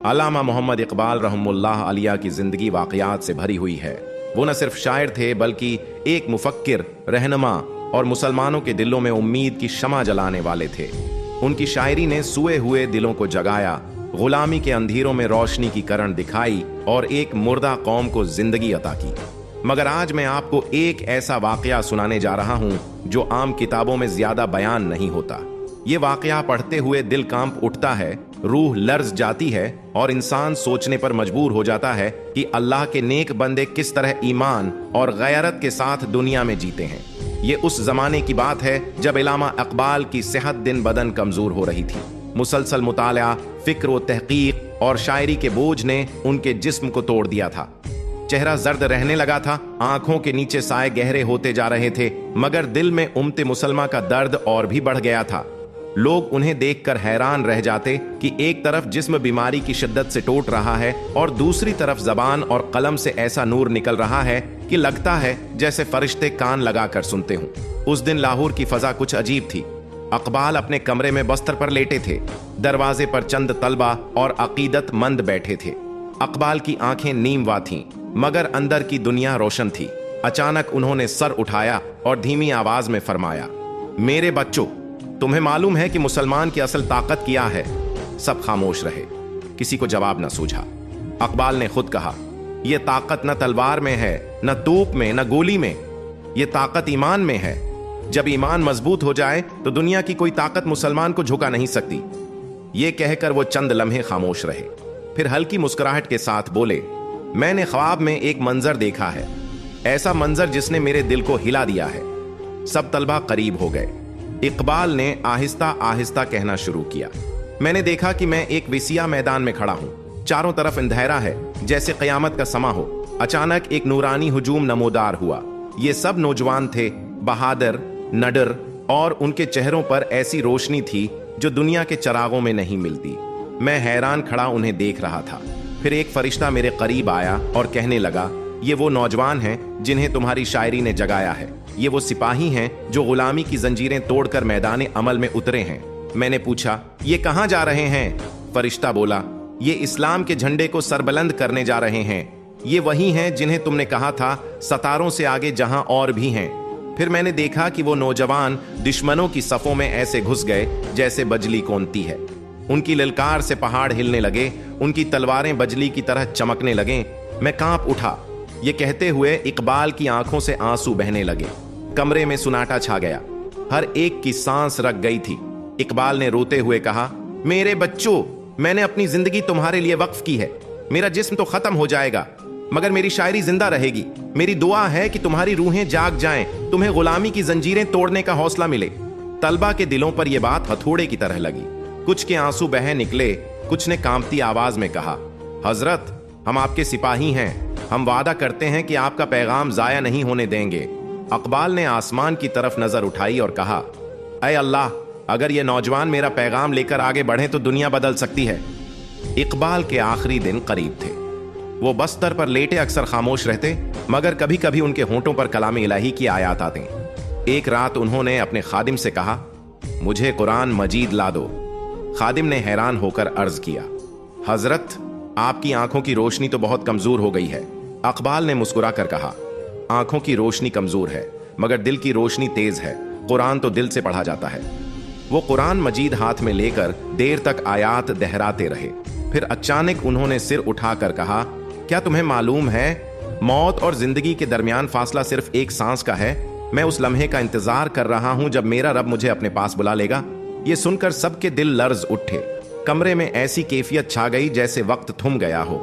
अल्लामा मोहम्मद इकबाल रहमुल्लाह अलैह की ज़िंदगी वाक़यात से भरी हुई है। वो न सिर्फ शायर थे बल्कि एक मुफक्किर, रहनुमा और मुसलमानों के दिलों में उम्मीद की शमा जलाने वाले थे। उनकी शायरी ने सोए हुए दिलों को जगाया, गुलामी के अंधेरों में रोशनी की किरण दिखाई और एक मुर्दा कौम को जिंदगी अता की। मगर आज मैं आपको एक ऐसा वाक़या सुनाने जा रहा हूं जो आम किताबों में ज्यादा बयान नहीं होता। ये वाक़या पढ़ते हुए दिल कांप उठता है, रूह लर्ज जाती है और इंसान सोचने पर मजबूर हो जाता है कि अल्लाह के नेक बंदे किस तरह ईमान और गैरत के साथ दुनिया में जीते हैं। ये उस जमाने की बात है जब अल्लामा इकबाल की सेहत दिन बदन कमजोर हो रही थी। मुसलसल मुताला, फिक्र व तहकीक और शायरी के बोझ ने उनके जिस्म को तोड़ दिया था। चेहरा जर्द रहने लगा था, आंखों के नीचे साए गहरे होते जा रहे थे, मगर दिल में उम्मते मुसलमा का दर्द और भी बढ़ गया था। लोग उन्हें देखकर हैरान रह जाते कि एक तरफ जिस्म बीमारी की शिद्दत से टूट रहा है और दूसरी तरफ जबान और कलम से ऐसा नूर निकल रहा है कि लगता है जैसे फरिश्ते कान लगाकर सुनते हों। उस दिन लाहौर की फजा कुछ अजीब थी। इकबाल अपने कमरे में बस्तर पर लेटे थे। दरवाजे पर चंद तलबा और अकीदतमंद बैठे थे। इकबाल की आंखें नीमवा थीं, मगर अंदर की दुनिया रोशन थी। अचानक उन्होंने सर उठाया और धीमी आवाज में फरमाया, मेरे बच्चों, तुम्हें मालूम है कि मुसलमान की असल ताकत क्या है? सब खामोश रहे, किसी को जवाब न सूझा। इकबाल ने खुद कहा, यह ताकत न तलवार में है, न तोप में, न गोली में, यह ताकत ईमान में है। जब ईमान मजबूत हो जाए तो दुनिया की कोई ताकत मुसलमान को झुका नहीं सकती। यह कहकर वो चंद लम्हे खामोश रहे, फिर हल्की मुस्कुराहट के साथ बोले, मैंने ख्वाब में एक मंजर देखा है, ऐसा मंजर जिसने मेरे दिल को हिला दिया है। सब तलबा करीब हो गए। इकबाल ने आहिस्ता आहिस्ता कहना शुरू किया, मैंने देखा कि मैं एक विसिया मैदान में खड़ा हूं। चारों तरफ अंधेरा है, जैसे कयामत का समा हो। अचानक एक नूरानी हुजूम नमोदार हुआ। ये सब नौजवान थे, बहादुर, नडर, और उनके चेहरों पर ऐसी रोशनी थी जो दुनिया के चरागों में नहीं मिलती। मैं हैरान खड़ा उन्हें देख रहा था। फिर एक फरिश्ता मेरे करीब आया और कहने लगा, ये वो नौजवान हैं जिन्हें तुम्हारी शायरी ने जगाया है। ये वो सिपाही हैं जो गुलामी की जंजीरें तोड़कर मैदान अमल में उतरे हैं। मैंने पूछा, ये कहां जा रहे हैं? फरिश्ता बोला, ये इस्लाम के झंडे को सरबलंद करने जा रहे हैं। ये वही हैं जिन्हें तुमने कहा था सतारों से आगे जहां और भी हैं। फिर मैंने देखा कि वो नौजवान दुश्मनों की सफों में ऐसे घुस गए जैसे बजली कौनती है। उनकी ललकार से पहाड़ हिलने लगे, उनकी तलवारें बजली की तरह चमकने लगे। मैं कांप उठा। ये कहते हुए इकबाल की आंखों से आंसू बहने लगे। कमरे में सुनाटा छा गया, हर एक की सांस रक गई थी। इकबाल ने रोते हुए कहा, मेरे बच्चों, मैंने अपनी जिंदगी तुम्हारे लिए वक्फ की है। मेरा जिस्म तो खत्म हो जाएगा, मगर मेरी शायरी जिंदा रहेगी। मेरी दुआ है कि तुम्हारी रूहें जाग जाएं, तुम्हें गुलामी की जंजीरें तोड़ने का हौसला मिले। तलबा के दिलों पर यह बात हथौड़े की तरह लगी। कुछ के आंसू बह निकले, कुछ ने कांपती आवाज में कहा, हजरत, हम आपके सिपाही हैं, हम वादा करते हैं कि आपका पैगाम जाया नहीं होने देंगे। इकबाल ने आसमान की तरफ नजर उठाई और कहा, ऐ अल्लाह, अगर ये नौजवान मेरा पैगाम लेकर आगे बढ़े तो दुनिया बदल सकती है। इकबाल के आखिरी दिन करीब थे। वो बस्तर पर लेटे अक्सर खामोश रहते, मगर कभी कभी उनके होंठों पर कलाम इलाही की आयत आती। एक रात उन्होंने अपने खादिम से कहा, मुझे कुरान मजीद ला दो। खादिम ने हैरान होकर अर्ज किया, हजरत, आपकी आंखों की रोशनी तो बहुत कमजोर हो गई है। इकबाल ने मुस्कुरा कर कहा, आंखों की रोशनी कमजोर है, मगर दिल की रोशनी तेज है। कुरान तो दिल से पढ़ा जाता है। वो कुरान मजीद हाथ में लेकर देर तक आयात दोहराते रहे। फिर अचानक उन्होंने सिर उठाकर कहा, क्या तुम्हें मालूम है, मौत और जिंदगी के दरमियान फासला सिर्फ एक सांस का है। मैं उस लम्हे का इंतजार कर रहा हूं जब मेरा रब मुझे अपने पास बुला लेगा। ये सुनकर सबके दिल लर्ज उठे। कमरे में ऐसी कैफियत छा गई जैसे वक्त थम गया हो।